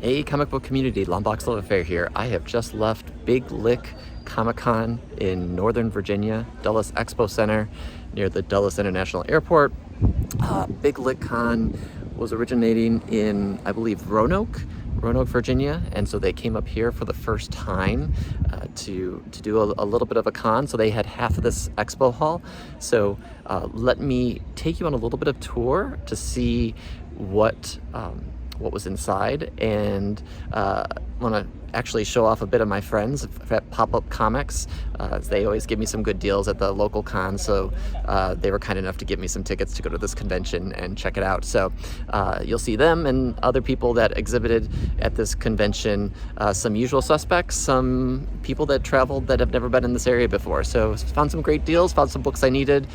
Hey, comic book community, Lombox Love Affair here. I have just left Big Lick Comic Con in Northern Virginia, Dulles Expo Center near the Dulles International Airport. Big Lick Con was originating in, I believe, Roanoke, Virginia, and so they came up here for the first time to do a little bit of a con. So they had half of this expo hall. So let me take you on a little bit of tour to see what was inside, and want to actually show off a bit of my friends at Pop-Up Comics. They always give me some good deals at the local con, so they were kind enough to give me some tickets to go to this convention and check it out. So you'll see them and other people that exhibited at this convention, some usual suspects, some people that traveled that have never been in this area before. So found some great deals, found some books I needed,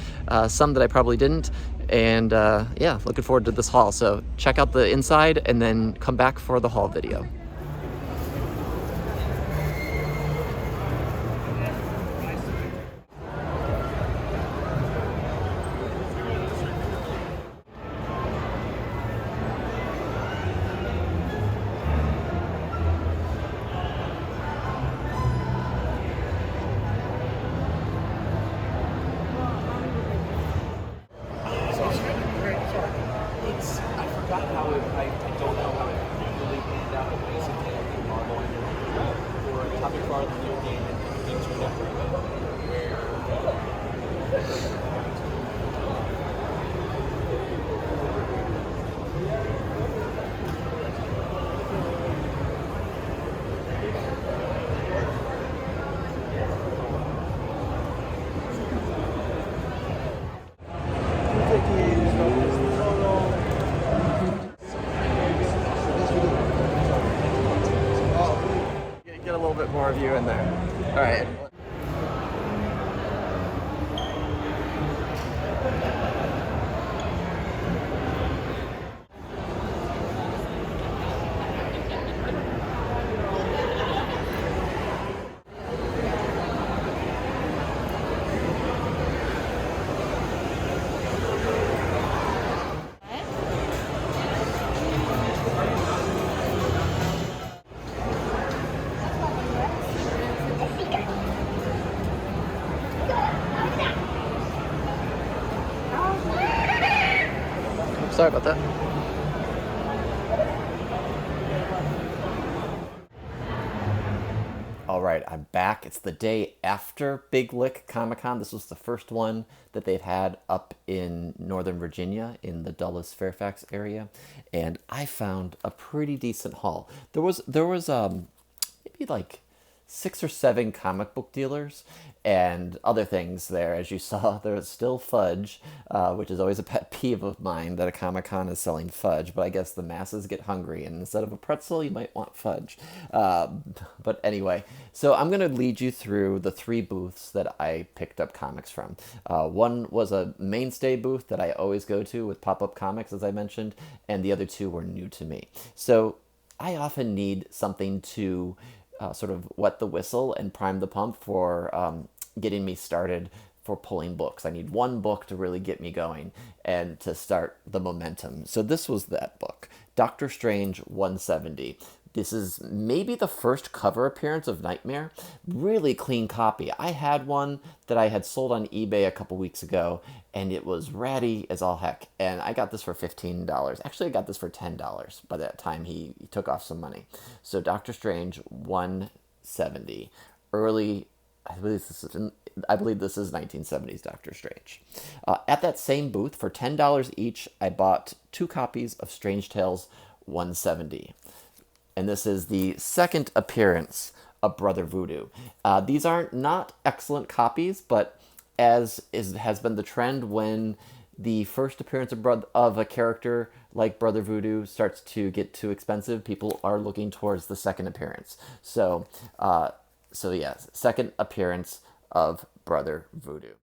some that I probably didn't, and yeah, looking forward to this haul. So check out the inside and then come back for the haul video. I forgot how I don't know how it really panned out, but basically I think Marvel for a topic for the new game and into network get a little bit more of you in there. All right. Sorry about that. All right, I'm back. It's the day after Big Lick Comic-Con. This was the first one that they've had up in Northern Virginia in the Dulles Fairfax area, and I found a pretty decent haul. There was maybe like 6 or 7 comic book dealers and other things there. As you saw, there was still fudge, which is always a pet peeve of mine, that a Comic-Con is selling fudge, but I guess the masses get hungry, and instead of a pretzel, you might want fudge. But anyway, so I'm going to lead you through the 3 booths that I picked up comics from. One was a mainstay booth that I always go to with Pop-Up Comics, as I mentioned, and the other 2 were new to me. So I often need something to sort of wet the whistle and prime the pump for getting me started for pulling books. I need one book to really get me going and to start the momentum. So this was that book, Doctor Strange 170. This is maybe the first cover appearance of Nightmare. Really clean copy. I had one that I had sold on eBay a couple weeks ago, and it was ratty as all heck. And I got this for $15. Actually, I got this for $10 by that time he took off some money. So Doctor Strange 170. Early, I believe this is 1970s Doctor Strange. At that same booth, for $10 each, I bought 2 copies of Strange Tales 170. And this is the second appearance of Brother Voodoo. These aren't not excellent copies, but has been the trend when the first appearance of a character like Brother Voodoo starts to get too expensive, people are looking towards the second appearance. So yes, second appearance of Brother Voodoo.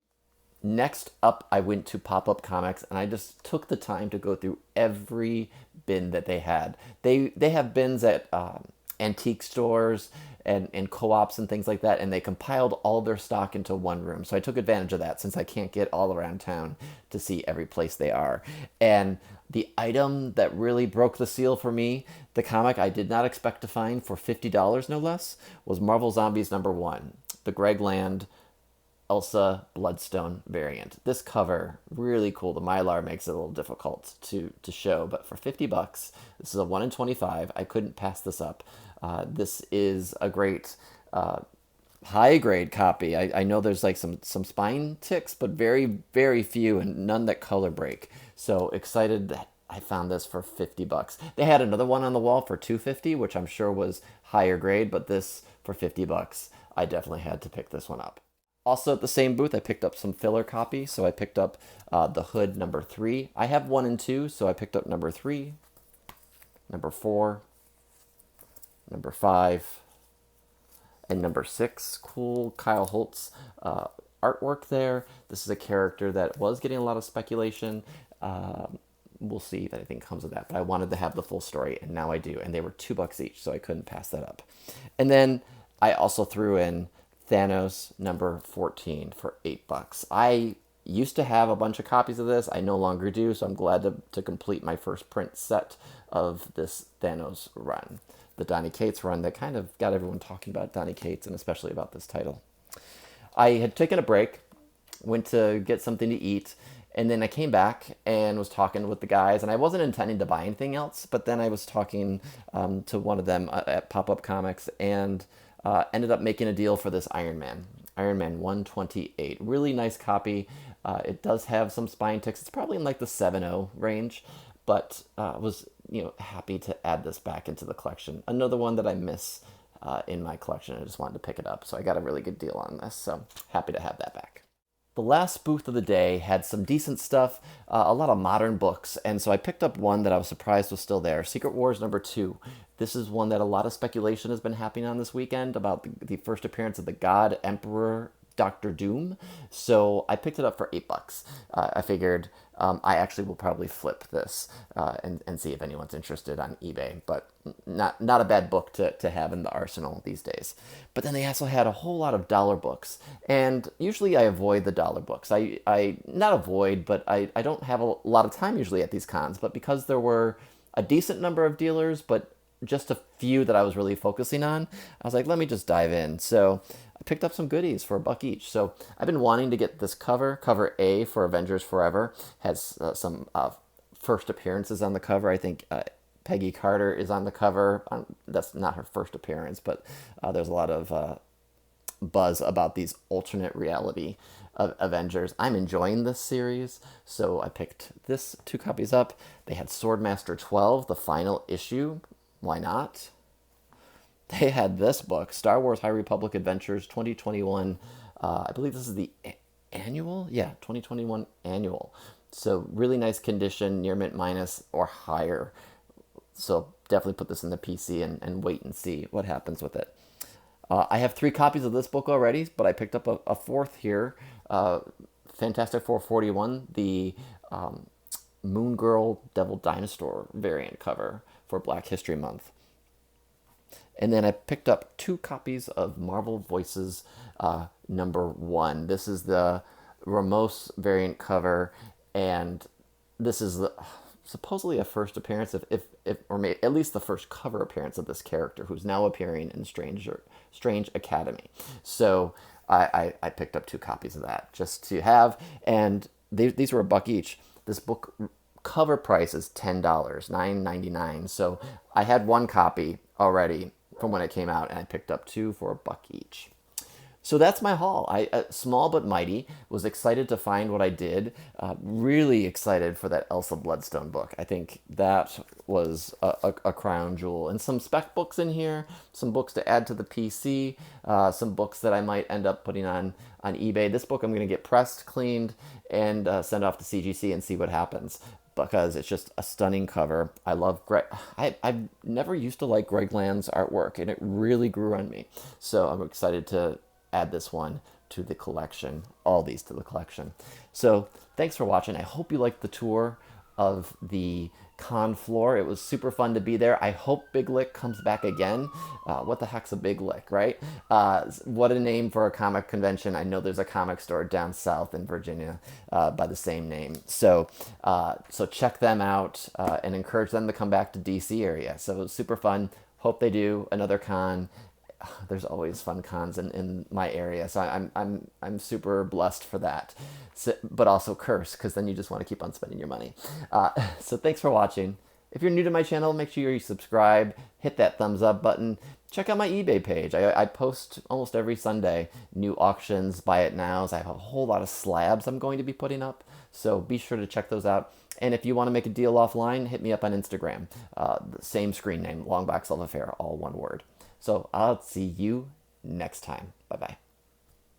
Next up, I went to Pop-Up Comics, and I just took the time to go through every bin that they had. They have bins at antique stores and co-ops and things like that, and they compiled all their stock into one room. So I took advantage of that since I can't get all around town to see every place they are. And The item that really broke the seal for me, the comic I did not expect to find for $50 no less, was Marvel Zombies #1, the Greg Land Elsa Bloodstone variant. This cover, really cool. The Mylar makes it a little difficult to show, but for $50, this is a 1 in 25. I couldn't pass this up. This is a great high grade copy. I know there's like some spine ticks, but very, very few and none that color break. So excited that I found this for $50. They had another one on the wall for $250, which I'm sure was higher grade, but this for $50, I definitely had to pick this one up. Also at the same booth, I picked up some filler copy. So I picked up the Hood #3. I have 1 and 2, so I picked up #3, #4, #5, and #6. Cool Kyle Holtz artwork there. This is a character that was getting a lot of speculation. We'll see if anything comes of that. But I wanted to have the full story, and now I do. And they were $2 each, so I couldn't pass that up. And then I also threw in Thanos #14 for $8. I used to have a bunch of copies of this. I no longer do, so I'm glad to complete my first print set of this Thanos run. The Donny Cates run that kind of got everyone talking about Donny Cates and especially about this title. I had taken a break, went to get something to eat, and then I came back and was talking with the guys, and I wasn't intending to buy anything else, but then I was talking to one of them at Pop-Up Comics and ended up making a deal for this Iron Man 128. Really nice copy. It does have some spine ticks. It's probably in like the 7.0 range, but was happy to add this back into the collection. Another one that I miss in my collection. I just wanted to pick it up, so I got a really good deal on this. So happy to have that back. The last booth of the day had some decent stuff, a lot of modern books, and so I picked up one that I was surprised was still there, Secret Wars #2. This is one that a lot of speculation has been happening on this weekend about the first appearance of the God Emperor Doctor Doom. So I picked it up for $8. I figured I actually will probably flip this and see if anyone's interested on eBay, but not a bad book to have in the arsenal these days. But then they also had a whole lot of dollar books, and usually I avoid the dollar books. I not avoid, but I don't have a lot of time usually at these cons, but because there were a decent number of dealers, but just a few that I was really focusing on, I was like, let me just dive in. So I picked up some goodies for $1 each. So I've been wanting to get this cover A for Avengers Forever. Has some first appearances on the cover. I think Peggy Carter is on the cover. That's not her first appearance, but there's a lot of buzz about these alternate reality of Avengers. I'm enjoying this series, so I picked this 2 copies up. They had Swordmaster 12, the final issue. Why not? They had this book, Star Wars High Republic Adventures 2021. I believe this is the annual? Yeah, 2021 annual. So really nice condition, near mint minus or higher. So definitely put this in the PC and wait and see what happens with it. I have 3 copies of this book already, but I picked up a 4th here. Fantastic Four 41, the Moon Girl Devil Dinosaur variant cover for Black History Month. And then I picked up 2 copies of Marvel Voices #1. This is the Ramos variant cover, and this is supposedly a first appearance, or maybe at least the first cover appearance of this character, who's now appearing in Strange Academy. So I picked up 2 copies of that just to have, and these were $1 each. This book cover price is $10, $9.99. So I had 1 copy already from when it came out, and I picked up 2 for $1 each. So that's my haul. I small but mighty. Was excited to find what I did. Really excited for that Elsa Bloodstone book. I think that was a crown jewel. And some spec books in here, some books to add to the PC, some books that I might end up putting on eBay. This book I'm going to get pressed, cleaned, and send off to CGC and see what happens, because it's just a stunning cover. I love Greg. I've never used to like Greg Land's artwork, and it really grew on me. So I'm excited to add this one to the collection, all these to the collection. So thanks for watching. I hope you liked the tour of the con floor. It was super fun to be there. I hope Big Lick comes back again. What the heck's a Big Lick, right? What a name for a comic convention. I know there's a comic store down south in Virginia by the same name. So check them out and encourage them to come back to DC area. So it was super fun. Hope they do another con. There's always fun cons in my area, so I'm super blessed for that. So, but also curse, because then you just want to keep on spending your money. So thanks for watching. If you're new to my channel, make sure you subscribe, hit that thumbs up button. Check out my eBay page. I post almost every Sunday new auctions, buy it nows. I have a whole lot of slabs I'm going to be putting up, so be sure to check those out. And if you want to make a deal offline, hit me up on Instagram. The same screen name, Longbox Love Affair, all one word. So I'll see you next time. Bye-bye.